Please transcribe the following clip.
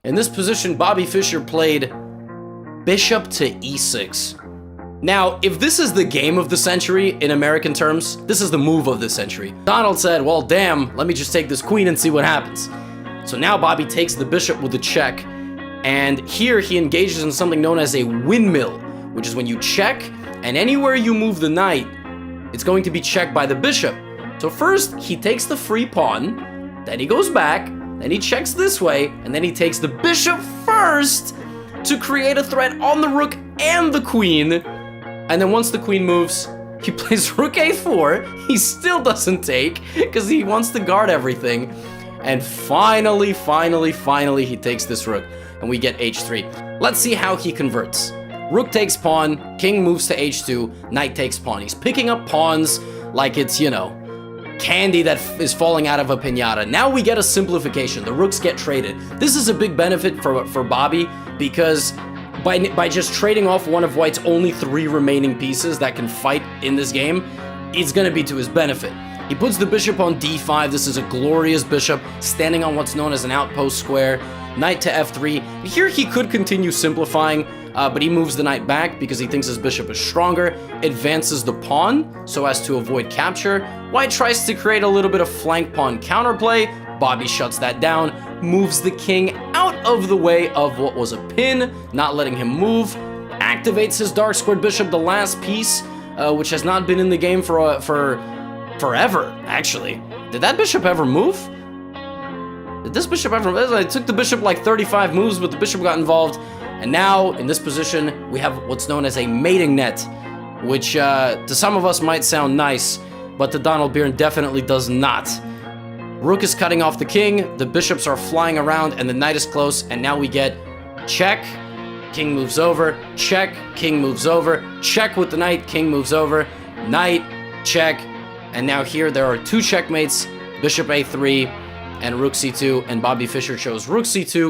In this position, Bobby Fischer played bishop to e6. Now, if this is the game of the century in American terms, this is the move of the century. Donald said, well, damn, let me just take this queen and see what happens. So now Bobby takes the bishop with a check, and here he engages in something known as a windmill, which is when you check, and anywhere you move the knight, it's going to be checked by the bishop. So first, he takes the free pawn, then he goes back, then he checks this way, and then he takes the bishop first to create a threat on the rook and the queen. And then once the queen moves, he plays rook a4. He still doesn't take because he wants to guard everything. And finally, he takes this rook and we get h3. Let's see how he converts. Rook takes pawn, king moves to h2, knight takes pawn. He's picking up pawns like it's, you know, candy that is falling out of a piñata. Now we get a simplification. The rooks get traded. This is a big benefit for Bobby because by just trading off one of White's only 3 remaining pieces that can fight in this game, it's going to be to his benefit. He puts the bishop on d5. This is a glorious bishop standing on what's known as an outpost square. Knight to f3. Here he could continue simplifying, but he moves the knight back because he thinks his bishop is stronger, advances the pawn so as to avoid capture. White tries to create a little bit of flank pawn counterplay. Bobby shuts that down, moves the king out of the way of what was a pin, not letting him move, activates his dark squared bishop, the last piece, which has not been in the game for forever, actually. Did that bishop ever move? Did this bishop ever move? It took the bishop like 35 moves, but the bishop got involved. And now, in this position, we have what's known as a mating net, which to some of us might sound nice, but to Donald BYRNE definitely does not. Rook is cutting off the king, the bishops are flying around, and the knight is close, and now we get check, king moves over, check, king moves over, check with the knight, king moves over, knight, check, and now here there are 2 checkmates, bishop a3, and rook c2, and Bobby Fischer chose rook c2,